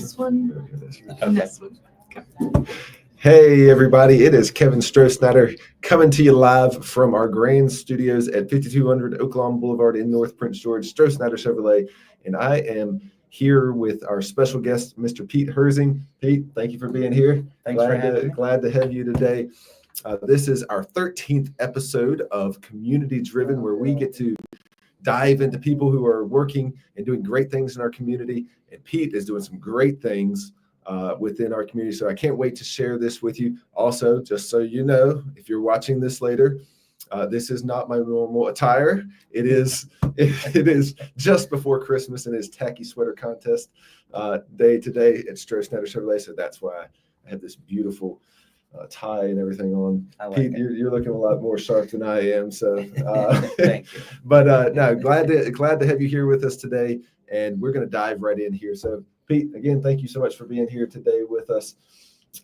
This one Okay. and this one. Okay. Hey, everybody. It is Kevin Strosnider coming to you live from our grand studios at 5200 Oaklawn Boulevard in North Prince George, Strosnider Chevrolet. And I am here with our special guest, Mr. Pete Herzing. Pete, thank you for being here. Thanks for having me. Glad to have you today. This is our 13th episode of Community Driven, where we get to dive into people who are working and doing great things in our community. And Pete is doing some great things within our community. So I can't wait to share this with you. Also, just so you know, if you're watching this later, this is not my normal attire. It is just before Christmas and it's tacky sweater contest day today at Strosnider Chevrolet. So that's why I have this beautiful tie and everything on. Pete, you're looking a lot more sharp than I am. So thank you. But no, glad to have you here with us today, and we're going to dive right in here. So Pete, again, thank you so much for being here today with us.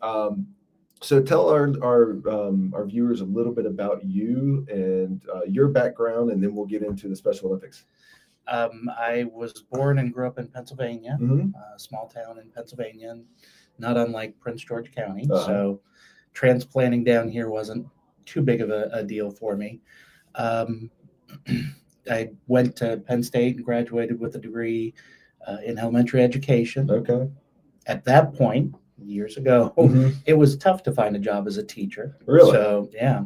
So tell our viewers a little bit about you and your background, and then we'll get into the Special Olympics. I was born and grew up in Pennsylvania, a small town in Pennsylvania, not unlike Prince George County. So transplanting down here wasn't too big of a deal for me. I went to Penn State and graduated with a degree in elementary education. Okay. At that point, years ago, it was tough to find a job as a teacher. Really? So, yeah.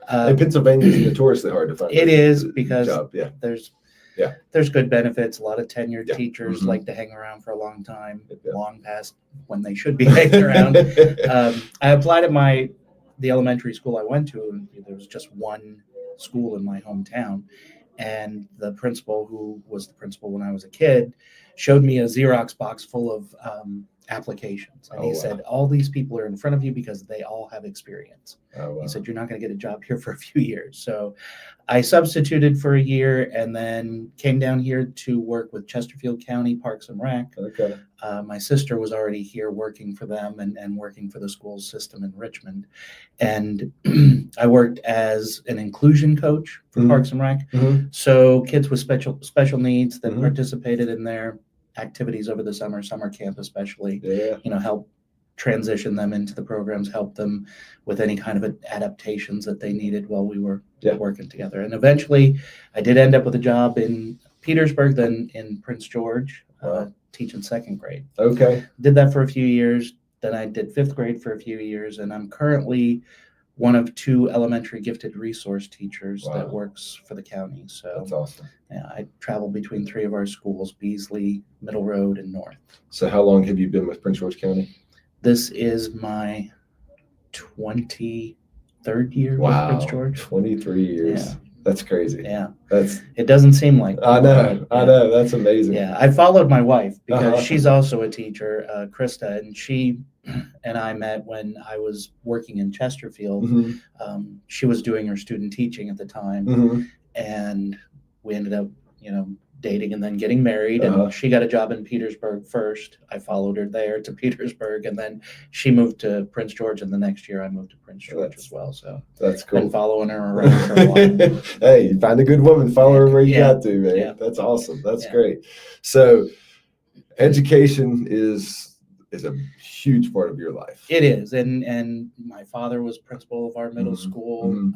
And Pennsylvania is notoriously hard to find. It is because job. Yeah. There's good benefits. A lot of tenured teachers like to hang around for a long time, long past when they should be hanging around. I applied at the elementary school I went to, and there was just one school in my hometown. And the principal, who was the principal when I was a kid, showed me a Xerox box full of applications. And he said, all these people are in front of you because they all have experience. He said, you're not going to get a job here for a few years. So I substituted for a year and then came down here to work with Chesterfield County Parks and Rec. Okay. My sister was already here working for them and working for the school system in Richmond. And I worked as an inclusion coach for Parks and Rec. So kids with special needs that participated in their activities over the summer camp especially, help transition them into the programs, help them with any kind of adaptations that they needed while we were working together. And eventually I did end up with a job in Petersburg, then in Prince George, teaching second grade. Okay. Did that for a few years. Then I did fifth grade for a few years, and I'm currently one of two elementary gifted resource teachers that works for the county. So that's awesome. Yeah, I travel between three of our schools, Beasley, Middle Road, and North. So how long have you been with Prince George County? This is my 23rd year with Prince George. 23 years. Yeah. That's crazy. Yeah. It doesn't seem like I know. That's amazing. Yeah. I followed my wife because she's also a teacher, Krista, and she and I met when I was working in Chesterfield. She was doing her student teaching at the time, and we ended up, dating and then getting married. And she got a job in Petersburg first. I followed her there to Petersburg, and then she moved to Prince George. And the next year, I moved to Prince George as well. So that's cool. Been following her around for a while. Hey, you find a good woman, follow her where you got to, man. Yeah. That's awesome. That's great. So, education is a huge part of your life. It is, and my father was principal of our middle school.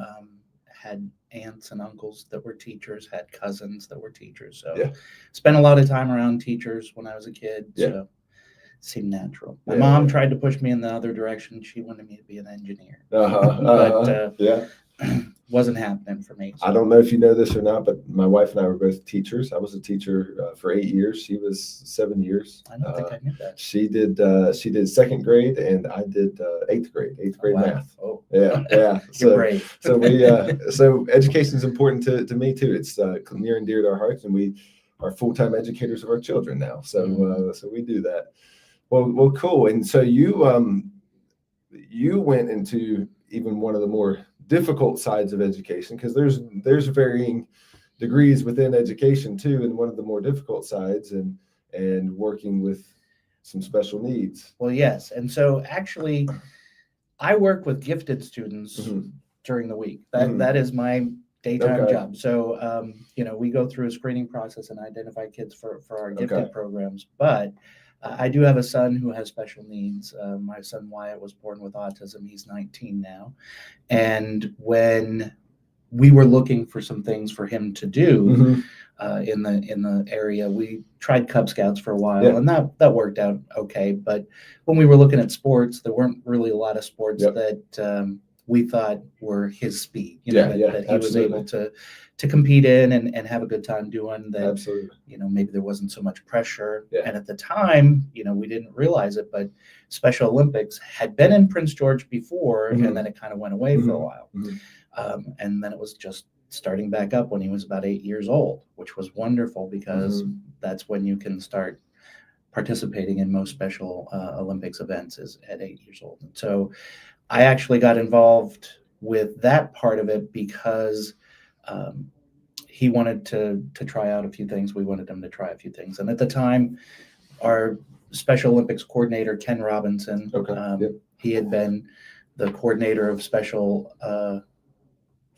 Had aunts and uncles that were teachers, had cousins that were teachers. So spent a lot of time around teachers when I was a kid. So it seemed natural. My mom tried to push me in the other direction. She wanted me to be an engineer. But wasn't happening for me. So. I don't know if you know this or not, but my wife and I were both teachers. I was a teacher for 8 years. She was 7 years. I don't think I knew that. She did second grade, and I did eighth grade math. Oh, yeah. You're brave. So education is important to me too. It's near and dear to our hearts, and we are full-time educators of our children now. So so we do that. Well, cool. And so you went into even one of the more difficult sides of education, because there's varying degrees within education too, and one of the more difficult sides and working with some special needs. Well, yes. And so actually I work with gifted students during the week. That is my daytime job. So we go through a screening process and identify kids for our gifted programs, but I do have a son who has special needs. My son Wyatt was born with autism. He's 19 now. And when we were looking for some things for him to do in the area, we tried Cub Scouts for a while, and that worked out okay. But when we were looking at sports, there weren't really a lot of sports that we thought were his speed. That he was able to compete in and have a good time doing. That Absolutely. Maybe there wasn't so much pressure. And at the time, we didn't realize it, but Special Olympics had been in Prince George before, and then it kind of went away for a while. And then it was just starting back up when he was about 8 years old, which was wonderful because that's when you can start participating in most Special Olympics events is at 8 years old. And so I actually got involved with that part of it because he wanted to try out a few things. We wanted him to try a few things. And at the time, our Special Olympics coordinator, Ken Robinson, he had been the coordinator of special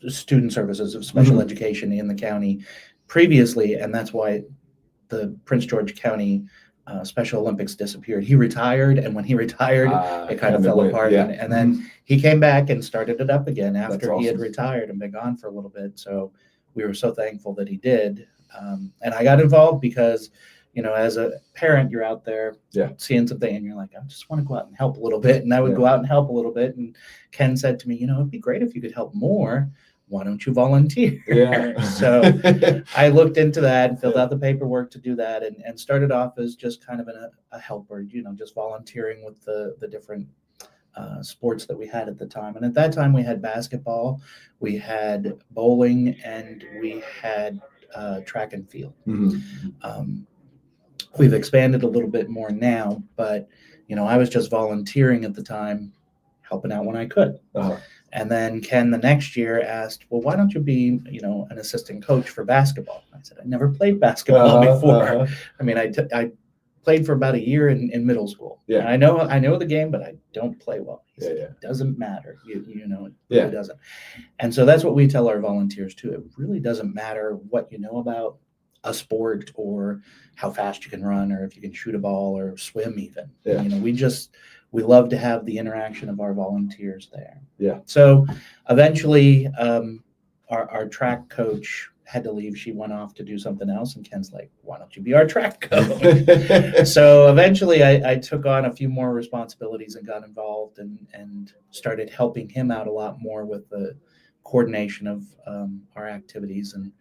student services, of special education in the county previously. And that's why the Prince George County Special Olympics disappeared. He retired, and when he retired, it kind of fell apart. And then he came back and started it up again after he had retired and been gone for a little bit. So we were so thankful that he did. And I got involved because, as a parent, you're out there seeing something and you're like, I just want to go out and help a little bit. And I would go out and help a little bit. And Ken said to me, it'd be great if you could help more. Why don't you volunteer? So I looked into that and filled out the paperwork to do that and started off as just kind of a helper, just volunteering with the different sports that we had at the time. And at that time we had basketball, we had bowling, and we had track and field. We've expanded a little bit more now, but I was just volunteering at the time, helping out when I could. And then Ken the next year asked, well, why don't you be, an assistant coach for basketball? I said, I never played basketball before. I mean, I played for about a year in middle school. And I know the game, but I don't play well. He said, it doesn't matter. It really doesn't. And so that's what we tell our volunteers too. It really doesn't matter what you know about a sport or how fast you can run or if you can shoot a ball or swim even. We love to have the interaction of our volunteers there. So eventually our track coach had to leave. She went off to do something else, and Ken's like, why don't you be our track coach? So eventually I took on a few more responsibilities and got involved and started helping him out a lot more with the coordination of our activities. And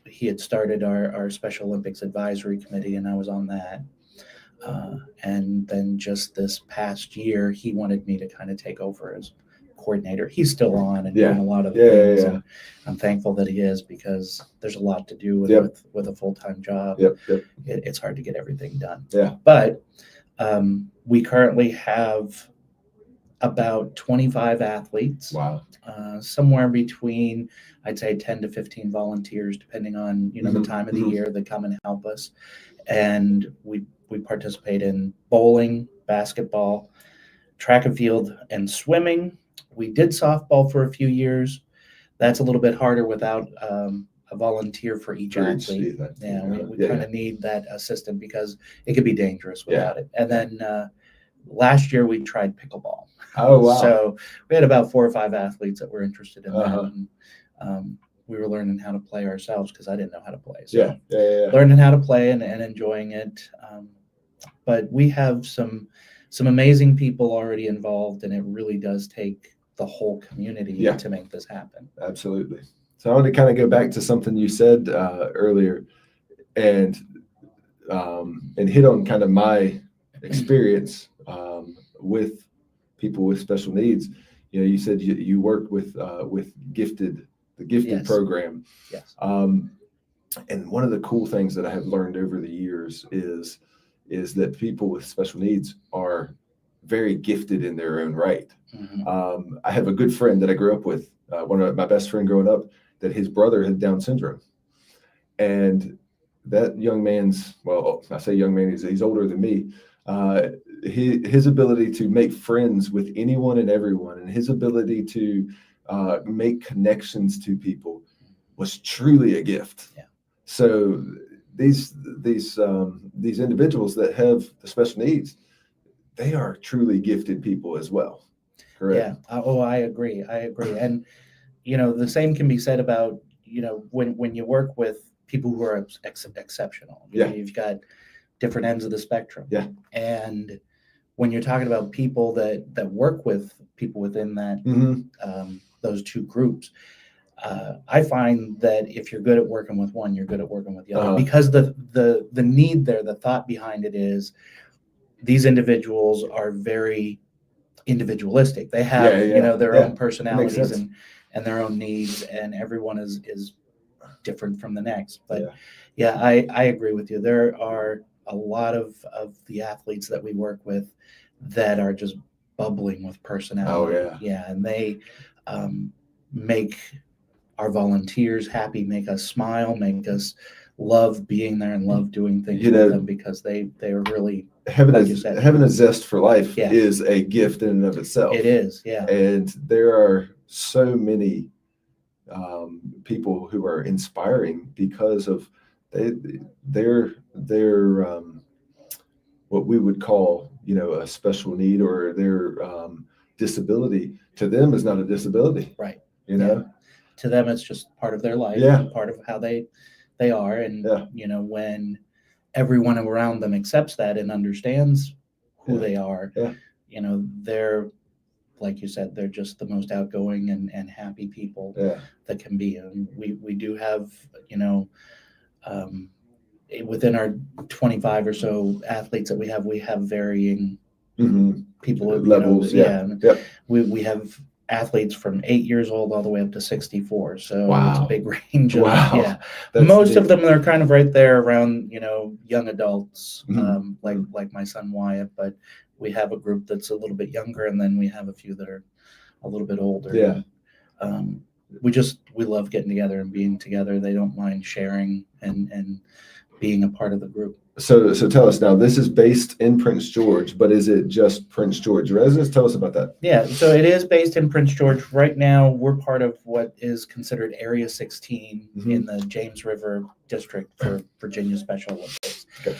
he had started our Special Olympics Advisory Committee, and I was on that. And then just this past year, he wanted me to kind of take over as coordinator. He's still on and doing a lot of things. And I'm thankful that he is, because there's a lot to do with a full-time job. It's hard to get everything done. But we currently have about 25 athletes. Somewhere between, I'd say, 10 to 15 volunteers, depending on the time of the year that come and help us. And we participate in bowling, basketball, track and field, and swimming. We did softball for a few years. That's a little bit harder without a volunteer for each athlete. We kind of need that assistant because it could be dangerous without it. And then last year we tried pickleball. So we had about 4 or 5 athletes that were interested in that. And, we were learning how to play ourselves because I didn't know how to play. So learning how to play and enjoying it. But we have some amazing people already involved, and it really does take the whole community to make this happen. Absolutely. So I want to kind of go back to something you said earlier and hit on kind of my experience with people with special needs. You said you work with the gifted program. And one of the cool things that I have learned over the years is that people with special needs are very gifted in their own right. I have a good friend that I grew up with, one of my best friend growing up, that his brother had Down syndrome. And that young man's, well, I say young man, he's older than me. His ability to make friends with anyone and everyone, and his ability to make connections to people was truly a gift. So these individuals that have the special needs, they are truly gifted people as well. Correct. Yeah. I agree. And the same can be said about when you work with people who are exceptional. You've got different ends of the spectrum. Yeah. And when you're talking about people that work with people within that those two groups, I find that if you're good at working with one, you're good at working with the other, because the need there, the thought behind it is these individuals are very individualistic. They have their own personalities and their own needs, and everyone is different from the next. But I agree with you. There are a lot of the athletes that we work with that are just bubbling with personality. And they make our volunteers happy, make us smile, make us love being there and love doing things with them, because they are really having a zest for life is a gift in and of itself. It is, and there are so many people who are inspiring because of their what we would call a special need, or their disability to them is not a disability, right? To them it's just part of their life, part of how they are, and when everyone around them accepts that and understands who they are, they're, like you said, they're just the most outgoing and happy people that can be. And we do have within our 25 or so athletes that we have varying people levels. We have athletes from 8 years old all the way up to 64. So it's a big range. Most of them are kind of right there around, young adults, like my son Wyatt, but we have a group that's a little bit younger, and then we have a few that are a little bit older. We love getting together and being together. They don't mind sharing and being a part of the group. So tell us now, this is based in Prince George, but is it just Prince George residents? Tell us about that. Yeah, so it is based in Prince George. Right now, we're part of what is considered Area 16 in the James River District for Virginia Special Olympics. Okay.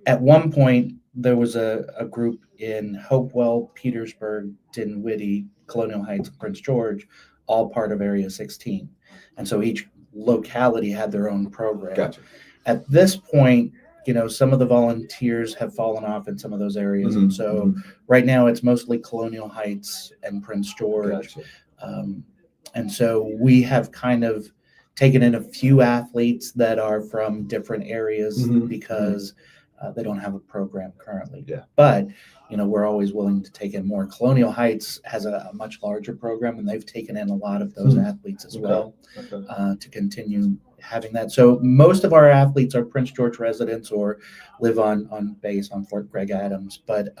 At one point, there was a group in Hopewell, Petersburg, Dinwiddie, Colonial Heights, and Prince George, all part of Area 16. And so each locality had their own program. Gotcha. At this point, some of the volunteers have fallen off in some of those areas. And so right now it's mostly Colonial Heights and Prince George. Gotcha. And so we have kind of taken in a few athletes that are from different areas because they don't have a program currently. But, we're always willing to take in more. Colonial Heights has a much larger program, and they've taken in a lot of those athletes as well to continue having that. So most of our athletes are Prince George residents or live on base on Fort Gregg Adams, but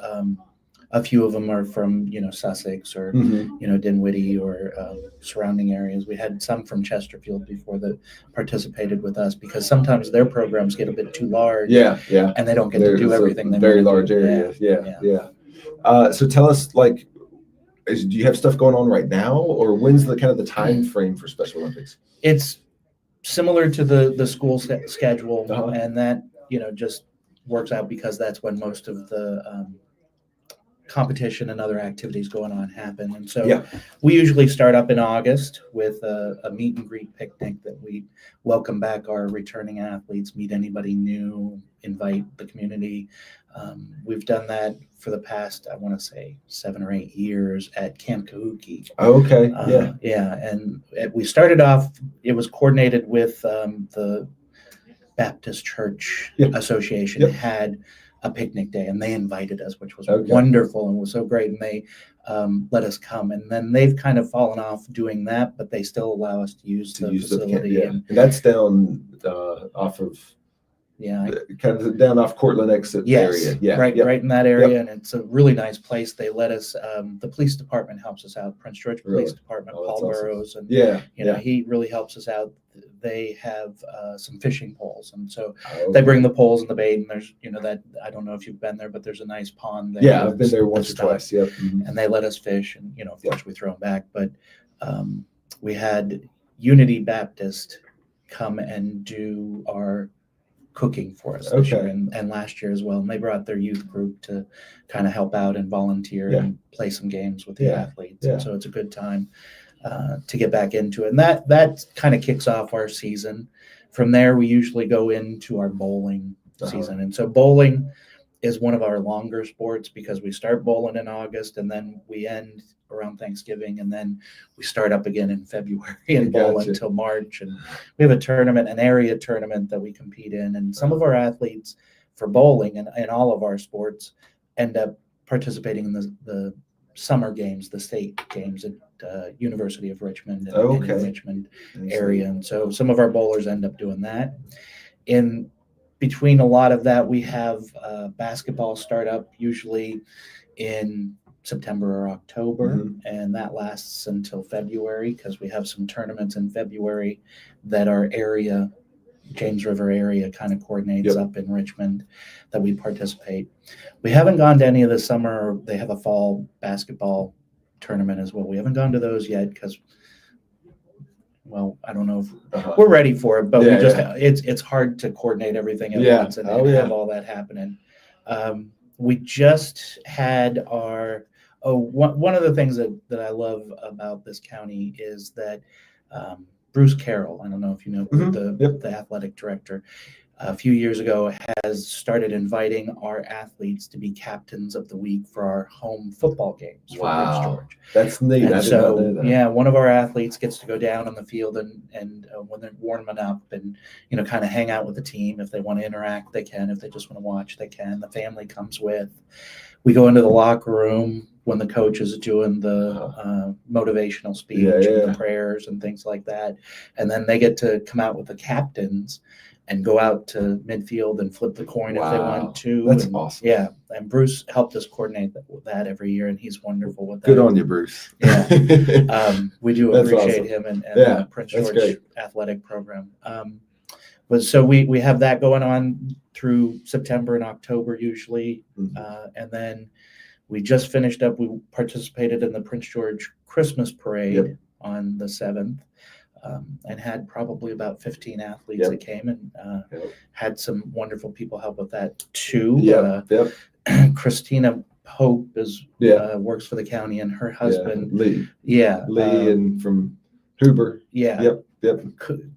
a few of them are from, Sussex or, Dinwiddie or surrounding areas. We had some from Chesterfield before that participated with us, because sometimes their programs get a bit too large. And they don't get to do everything. Very large area. So tell us, do you have stuff going on right now, or when's the kind of the time frame for Special Olympics? It's similar to the school schedule, and that, just works out because that's when most of the competition and other activities going on happen. And so we usually start up in August with a meet and greet picnic that we welcome back our returning athletes, meet anybody new, invite the community. We've done that for the past, I want to say 7 or 8 years at Camp Kahuki. Okay. And we started off, it was coordinated with the Baptist Church Association. It had a picnic day, and they invited us, which was wonderful and was so great. And they let us come, and then they've kind of fallen off doing that, but they still allow us to use the facility. And that's down off of kind of down off Cortland exit area. Right in that area. And it's a really nice place. They let us, the police department helps us out, Prince George Police Department, Paul Burrows, and he really helps us out. They have some fishing poles, and so they bring the poles and the bait, and there's that, I don't know if you've been there, but there's a nice pond there. I've been there once or twice. And they let us fish, and of course we throw them back. But we had Unity Baptist come and do our cooking for us this year, Okay. and last year as well. And they brought their youth group to kind of help out and volunteer Yeah. and play some games with the Yeah. athletes. Yeah. And so it's a good time to get back into it. And that kind of kicks off our season. From there, we usually go into our bowling season. And so bowling is one of our longer sports because we start bowling in August and then we end around Thanksgiving, and then we start up again in February and bowl until March. And we have a tournament, an area tournament that we compete in. And some of our athletes for bowling and all of our sports end up participating in the summer games, the state games at University of Richmond and in the Richmond area. And so some of our bowlers end up doing that. In between a lot of that, we have basketball start up usually in September or October, and that lasts until February because we have some tournaments in February that our area, James River area, kind of coordinates up in Richmond that we participate. We haven't gone to any of the summer. They have a fall basketball tournament as well. We haven't gone to those yet because, well, I don't know if we're ready for it, but it's hard to coordinate everything at once and have all that happening. We just had our one of the things that I love about this county is that Bruce Carroll, I don't know if you know the athletic director, a few years ago has started inviting our athletes to be captains of the week for our home football games for Prince George. That's neat. And I did not know that. Yeah, one of our athletes gets to go down on the field and when they're warming up and, kind of hang out with the team. If they want to interact, they can. If they just want to watch, they can. The family comes with. We go into the locker room when the coach is doing the motivational speech and the prayers and things like that. And then they get to come out with the captains and go out to midfield and flip the coin if they want to. That's awesome. Yeah, and Bruce helped us coordinate that every year, and he's wonderful with that. Good on you, Bruce. Yeah, we do appreciate him and the Prince George athletic program. But so we have that going on through September and October usually, and then we just finished up. We participated in the Prince George Christmas Parade on the 7th. And had probably about 15 athletes that came and had some wonderful people help with that too. Christina Pope works for the county, and her husband Lee. Lee and from Huber. Kubota.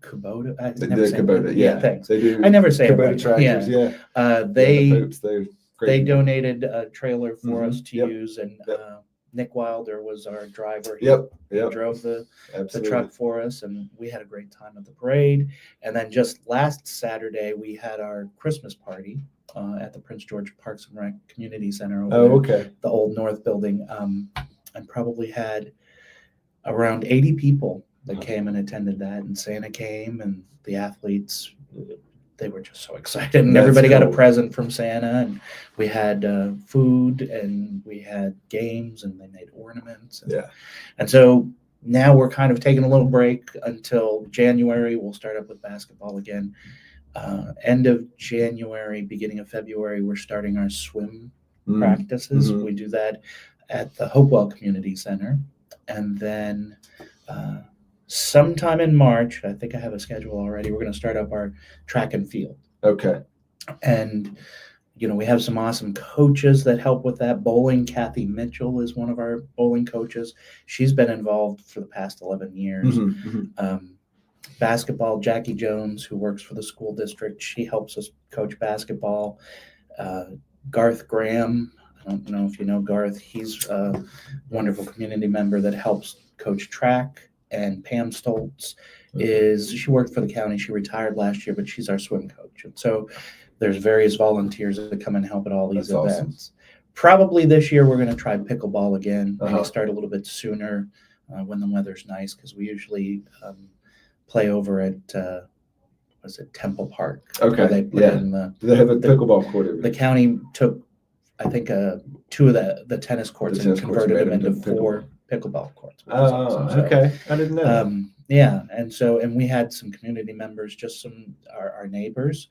Kubota. Thanks. They do. I never say Kubota it right. tractors. They donated a trailer for us to use, and Nick Wilder was our driver. He drove the truck for us, and we had a great time at the parade. And then just last Saturday, we had our Christmas party at the Prince George Parks and Rec Community Center over there, the Old North building, and probably had around 80 people that came and attended that. And Santa came, and the athletes, they were just so excited, and everybody got a present from Santa, and we had food, and we had games, and they made ornaments. And so now we're kind of taking a little break until January. We'll start up with basketball again. End of January, beginning of February, we're starting our swim practices. We do that at the Hopewell Community Center. And then sometime in March, I think I have a schedule already, we're going to start up our track and field. And, we have some awesome coaches that help with that. Bowling, Kathy Mitchell is one of our bowling coaches. She's been involved for the past 11 years. Basketball, Jackie Jones, who works for the school district, she helps us coach basketball. Garth Graham, I don't know if you know Garth, he's a wonderful community member that helps coach track. And Pam Stoltz she worked for the county. She retired last year, but she's our swim coach. And so there's various volunteers that come and help at all these events. Awesome. Probably this year we're going to try pickleball again. Maybe start a little bit sooner when the weather's nice, because we usually play over at Temple Park. They put in they have a pickleball court. The county took, I think, two of the tennis courts and converted them into 4 pickleball courts. Okay. I didn't know. And we had some community members, just some our neighbors.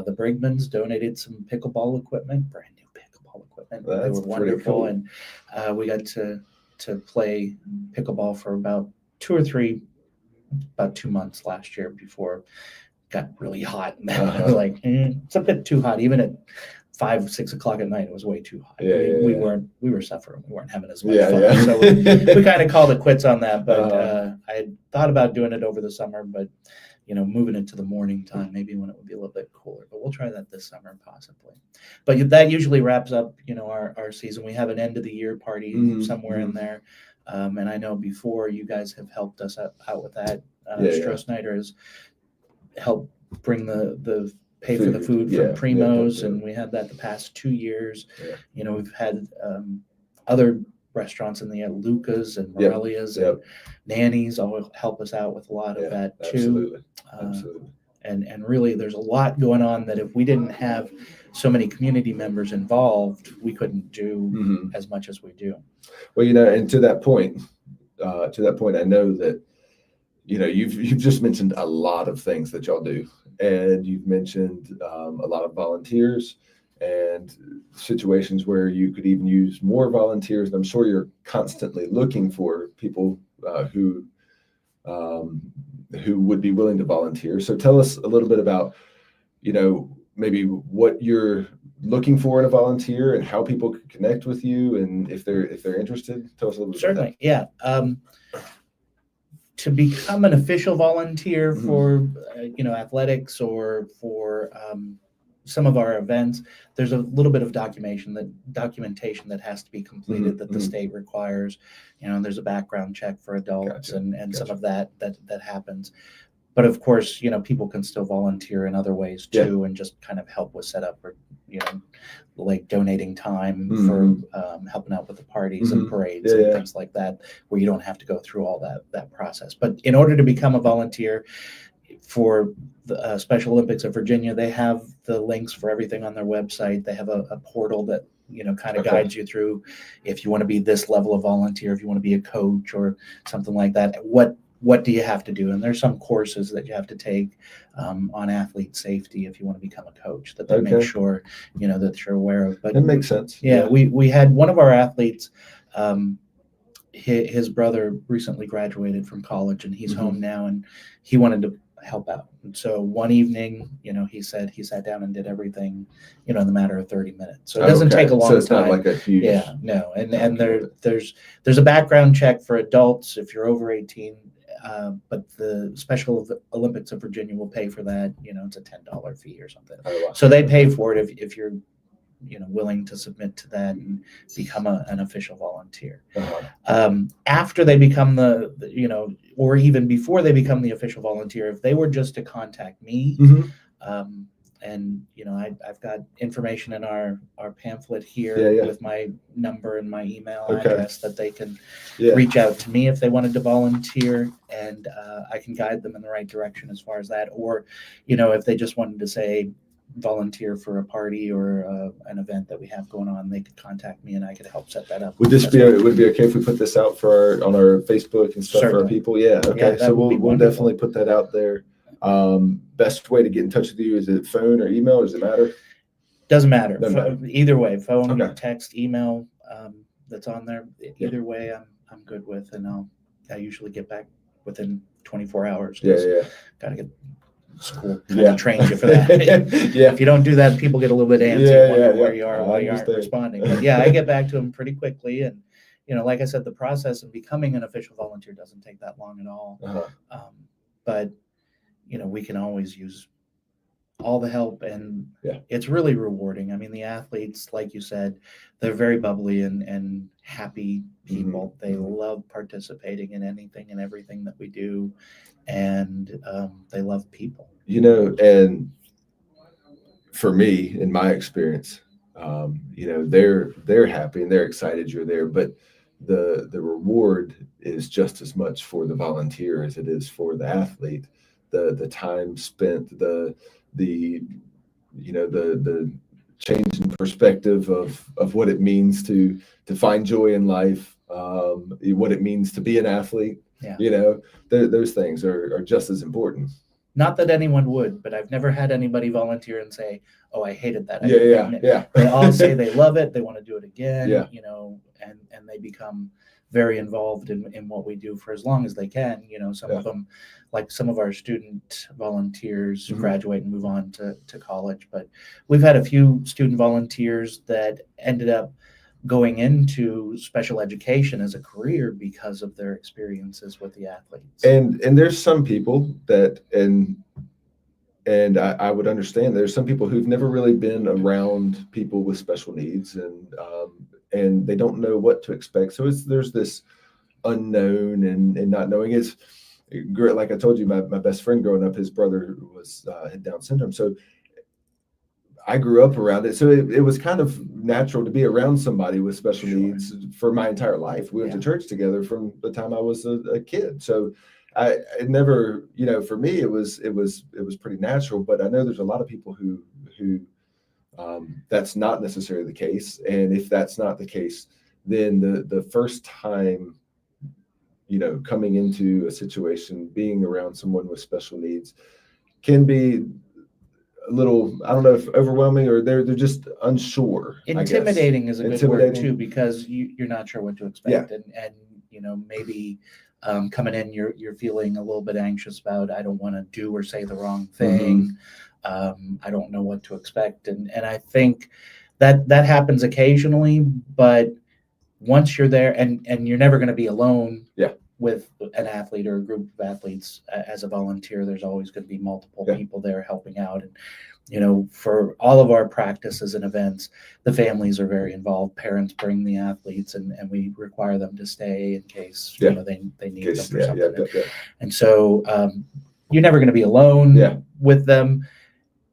The Brigmans donated some pickleball equipment, brand new pickleball equipment. They were wonderful, cool. And we got to play pickleball for about 2 or 3 about 2 months last year before it got really hot. And Uh-huh. we're like, it's a bit too hot. Even at 5, 6 o'clock at night, it was way too hot. Yeah, we were suffering. We weren't having as much fun. So we kind of called it quits on that. But I had thought about doing it over the summer, but moving it to the morning time, maybe when it would be a little bit cooler. But we'll try that this summer possibly. But that usually wraps up, our season. We have an end of the year party somewhere in there. And I know before you guys have helped us out with that. Strosnider has helped bring the pay for the food from Primo's, and we had that the past 2 years. We've had other restaurants in the Luca's and Morelia's and Nanny's all help us out with a lot of that too. Absolutely. And really, there's a lot going on that if we didn't have so many community members involved, we couldn't do as much as we do. Well, and to that point, I know that you've just mentioned a lot of things that y'all do, and you've mentioned a lot of volunteers and situations where you could even use more volunteers. And I'm sure you're constantly looking for people who would be willing to volunteer. So tell us a little bit about, maybe what you're looking for in a volunteer and how people can connect with you, and if they're interested. Tell us a little bit about that. Yeah. To become an official volunteer for athletics or for some of our events, there's a little bit of documentation that has to be completed that the state requires. There's a background check for adults and some of that happens. But of course, people can still volunteer in other ways too, and just kind of help with setup, or like donating time for helping out with the parties and parades and things like that, where you don't have to go through all that process. But in order to become a volunteer for the Special Olympics of Virginia, they have the links for everything on their website. They have a portal that kind of guides you through if you want to be this level of volunteer, if you want to be a coach or something like that. What do you have to do? And there's some courses that you have to take on athlete safety if you want to become a coach, that they make sure that you're aware of. But that makes sense. Yeah, we had one of our athletes. His brother recently graduated from college, and he's home now, and he wanted to help out. And so one evening, he said he sat down and did everything, in the matter of 30 minutes. So it doesn't take a long time. So it's not like a huge. Yeah, no. And there's a background check for adults if you're over 18. But the Special Olympics of Virginia will pay for that. It's a $10 fee or something. Oh, wow. So they pay for it if you're, willing to submit to that and become an official volunteer. After they become or even before they become the official volunteer, if they were just to contact me, and I've got information in our pamphlet here with my number and my email address that they can reach out to me if they wanted to volunteer, and I can guide them in the right direction as far as that. Or if they just wanted to say volunteer for a party or an event that we have going on, they could contact me and I could help set that up. Would it be okay if we put this out on our Facebook and stuff? Certainly. For our people? Yeah. Okay. So we'll definitely put that out there. Best way to get in touch with you, is it phone or email, or does it matter? Doesn't matter. Either way, phone, text, email, that's on there. Either way, I'm good with, and I usually get back within 24 hours. Gotta get school trained you for that. If you don't do that, people get a little bit antsy, wonder where you are, why you aren't responding. But I get back to them pretty quickly, and like I said, the process of becoming an official volunteer doesn't take that long at all. But we can always use all the help, and it's really rewarding. I mean, the athletes, like you said, they're very bubbly and happy people. They love participating in anything and everything that we do, and they love people. And for me, in my experience, they're happy and they're excited you're there, but the reward is just as much for the volunteer as it is for the athlete. The time spent, the change in perspective of what it means to find joy in life, what it means to be an athlete. Those things are just as important. Not that anyone would, but I've never had anybody volunteer and say, "Oh, I hated that." Yeah. They all say they love it. They want to do it again. And they become very involved in what we do for as long as they can. Some Yeah. of them, like some of our student volunteers, Mhm. graduate and move on to college. But we've had a few student volunteers that ended up going into special education as a career because of their experiences with the athletes. And there's some people that, and I would understand, there's some people who've never really been around people with special needs, and they don't know what to expect. So there's this unknown and not knowing. It's great. Like I told you, my best friend growing up, his brother had Down syndrome. So I grew up around it. So it was kind of natural to be around somebody with special Sure. needs for my entire life. We went to church together from the time I was a kid. So it never, for me, it was pretty natural. But I know there's a lot of people who that's not necessarily the case. And if that's not the case, then the first time, coming into a situation, being around someone with special needs can be a little, I don't know if overwhelming, or they're just unsure. Intimidating is a good word Intimidating. too, because you're not sure what to expect. And maybe coming in, you're feeling a little bit anxious about, I don't want to do or say the wrong thing. I don't know what to expect. And I think that happens occasionally, but once you're there, and you're never going to be alone with an athlete or a group of athletes as a volunteer, there's always going to be multiple people there helping out. And, for all of our practices and events, the families are very involved. Parents bring the athletes, and we require them to stay in case, they need them for something. And so you're never going to be alone with them.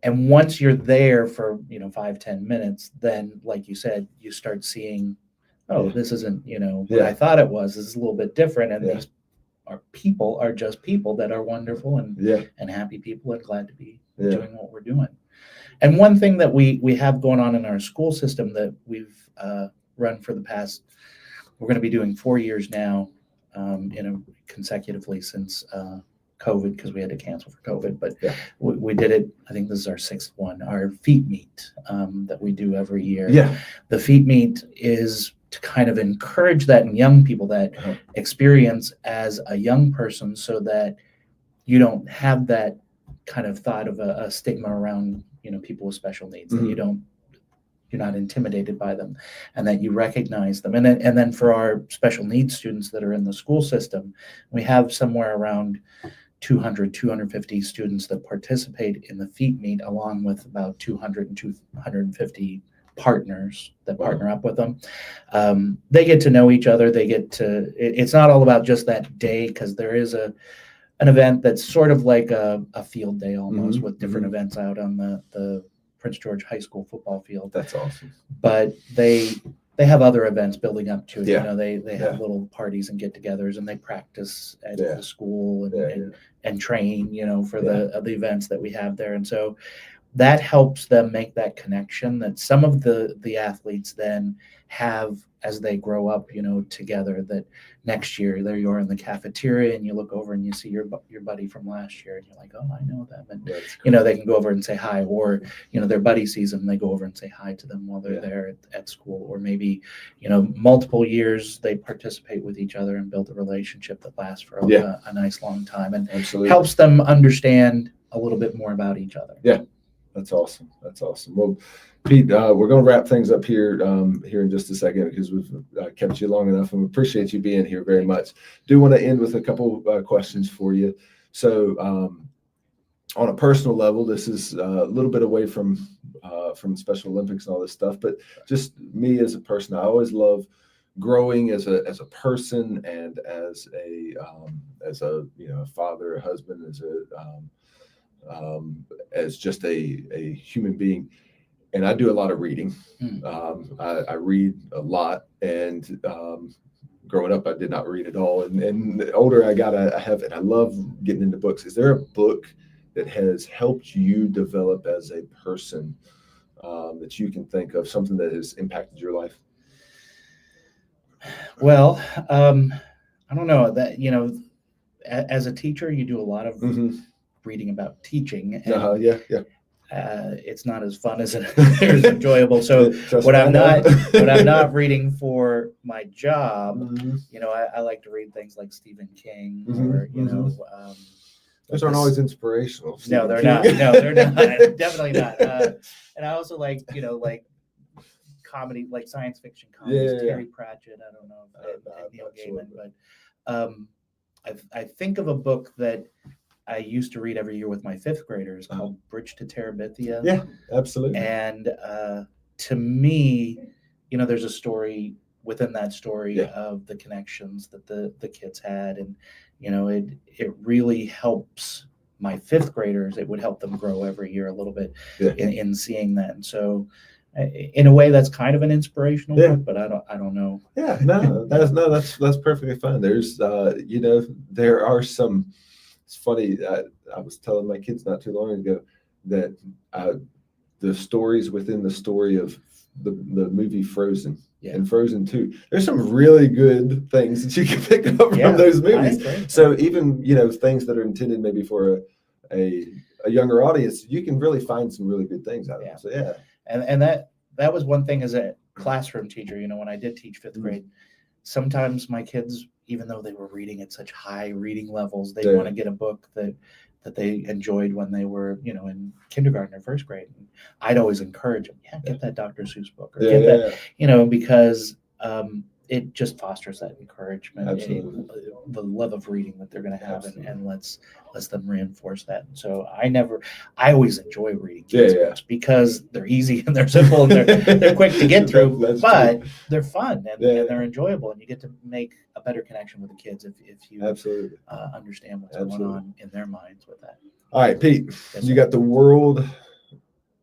And once you're there for, 5-10 minutes, then, like you said, you start seeing, this isn't, what I thought it was. This is a little bit different. And these are just people that are wonderful and happy people and glad to be doing what we're doing. And one thing that we have going on in our school system that we've run for the past, we're going to be doing 4 years now, consecutively since COVID, because we had to cancel for COVID, but we did it. I think this is our 6th one, our feet meet that we do every year. The feet meet is to kind of encourage that in young people, that experience as a young person, so that you don't have that kind of thought of a stigma around, people with special needs, that you're not intimidated by them, and that you recognize them. And then for our special needs students that are in the school system, we have somewhere around 250 students that participate in the feet meet, along with about 250 partners that partner up with them. They get to know each other. It's not all about just that day, because there is an event that's sort of like a field day almost, with different events out on the Prince George High School football field. That's awesome. But they have other events building up to it. They have little parties and get-togethers, and they practice at the school and train, for the events that we have there. And so that helps them make that connection that some of the athletes then have as they grow up, together, that next year there you are in the cafeteria and you look over and you see your buddy from last year and you're like, oh, I know them. And, they can go over and say hi, or, their buddy sees them and they go over and say hi to them while they're there at school. Or maybe, multiple years they participate with each other and build a relationship that lasts for a nice long time, and helps them understand a little bit more about each other. That's awesome. Well, Pete, we're going to wrap things up here in just a second, because we've kept you long enough, and we appreciate you being here very much. Do want to end with a couple questions for you. So on a personal level, this is a little bit away from Special Olympics and all this stuff, but just me as a person, I always love growing as a person, and as a father, a husband, as just a human being. And I do a lot of reading. I read a lot, and growing up, I did not read at all. And the older I got, I have, and I love getting into books. Is there a book that has helped you develop as a person, that you can think of, something that has impacted your life? Well, I don't know that, as a teacher, you do a lot of reading about teaching. And it's not as fun as it is enjoyable. So Just when I'm find out. not reading for my job, Mhm. I like to read things like Stephen King Mhm, or Those aren't always inspirational. no, Stephen they're King. not. No, they're not. Definitely not. And I also like like comedy, like science fiction comedies. Yeah. Terry Pratchett. I don't know, and I'm Neil not Gaiman, sure, but I think of a book that I used to read every year with my fifth graders called Bridge to Terabithia. Yeah, absolutely. And to me, there's a story within that story of the connections that the kids had, and it really helps my fifth graders. It would help them grow every year a little bit in seeing that. And so, in a way, that's kind of an inspirational book, but I don't know. Yeah, that's perfectly fine. There's there are some. It's funny. I was telling my kids not too long ago that the stories within the story of the movie Frozen and Frozen 2, there's some really good things that you can pick up from those movies. So even things that are intended maybe for a younger audience, you can really find some really good things out of them. So and that was one thing as a classroom teacher. When I did teach fifth grade, sometimes my kids, even though they were reading at such high reading levels, they want to get a book that they enjoyed when they were, in kindergarten or first grade. And I'd always encourage them, get that Dr. Seuss book or get that, because it just fosters that encouragement, the love of reading that they're going to have, and lets them reinforce that. And so I always enjoy reading kids books because they're easy and they're simple and they're quick to get through, but they're fun and they're enjoyable, and you get to make a better connection with the kids if you understand what's going on in their minds with that. All right, Pete, you got the world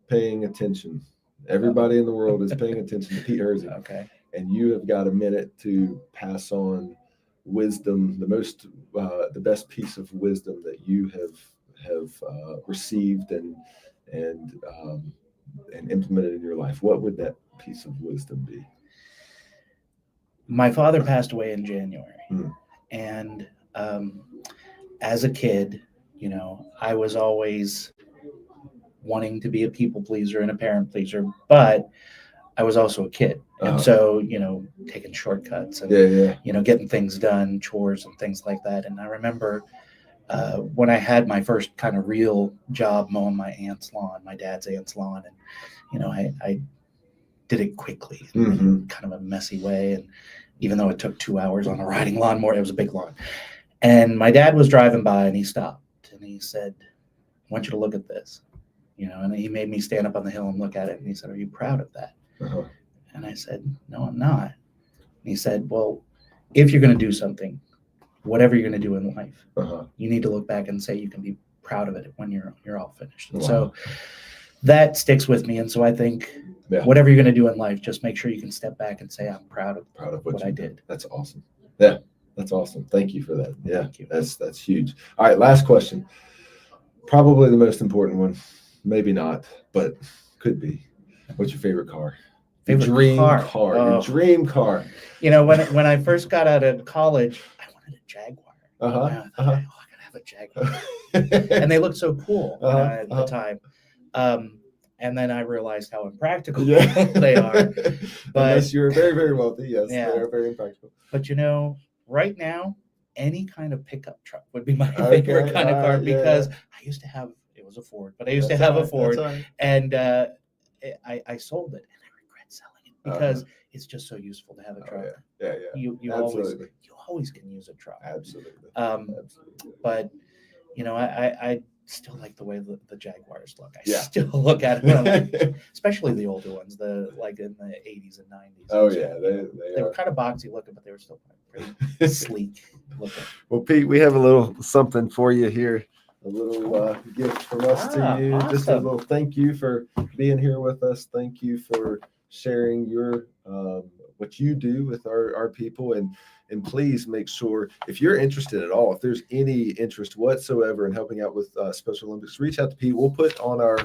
paying attention. Everybody in the world is paying attention to Pete Herzing. Okay. And you have got a minute to pass on wisdom, the best piece of wisdom that you have received and implemented in your life. What would that piece of wisdom be? My father passed away in January, and as a kid, I was always wanting to be a people pleaser and a parent pleaser, but I was also a kid. And so, taking shortcuts and, getting things done, chores and things like that. And I remember when I had my first kind of real job mowing my dad's aunt's lawn. And, I did it quickly in kind of a messy way. And even though it took 2 hours on a riding lawnmower, it was a big lawn. And my dad was driving by and he stopped and he said, "I want you to look at this." And he made me stand up on the hill and look at it. And he said, "Are you proud of that?" And I said, "No, I'm not." And he said, "Well, if you're going to do something, whatever you're going to do in life, you need to look back and say you can be proud of it when you're all finished." And so that sticks with me. And so I think whatever you're going to do in life, just make sure you can step back and say, "I'm proud of what I did." That's awesome. Yeah, that's awesome. Thank you for that. Yeah, that's huge. All right, last question. Probably the most important one. Maybe not, but could be. What's your favorite car? Your dream car. Your dream car. When I first got out of college, I wanted a Jaguar. I thought, I gotta have a Jaguar. And they looked so cool at the time. And then I realized how impractical they are. But unless you're very, very wealthy, yes, they are very impractical. But right now, any kind of pickup truck would be my favorite kind of car because I used to have, it was a Ford, but I used to have a Ford, and I sold it, and I regret selling it because it's just so useful to have a truck. You always can use a truck. Absolutely. But I still like the way the Jaguars look. I still look at them, especially the older ones, like in the 80s and 90s. Oh yeah, they were kind of boxy looking, but they were still pretty sleek looking. Well, Pete, we have a little something for you here. A little gift from us to you. Awesome. Just a little thank you for being here with us. Thank you for sharing your what you do with our people, and please make sure, if you're interested at all, if there's any interest whatsoever in helping out with Special Olympics, reach out to Pete. We'll put on our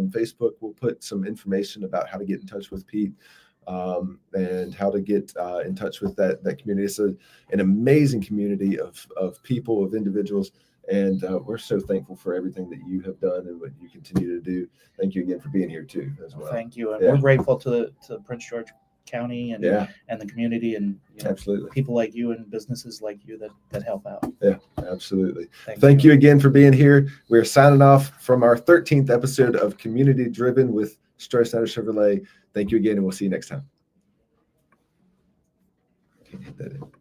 Facebook, we'll put some information about how to get in touch with Pete and how to get in touch with that community. It's an amazing community of people, of individuals. And we're so thankful for everything that you have done and what you continue to do. Thank you again for being here too, as well. Thank you. And Yeah. we're grateful to Prince George County and Yeah, and the community and absolutely. people like you and businesses like you that help out. Yeah, absolutely. Thank Thank you again for being here. We're signing off from our 13th episode of Community Driven with Strosnider Chevrolet. Thank you again, and we'll see you next time. Can't hit that in.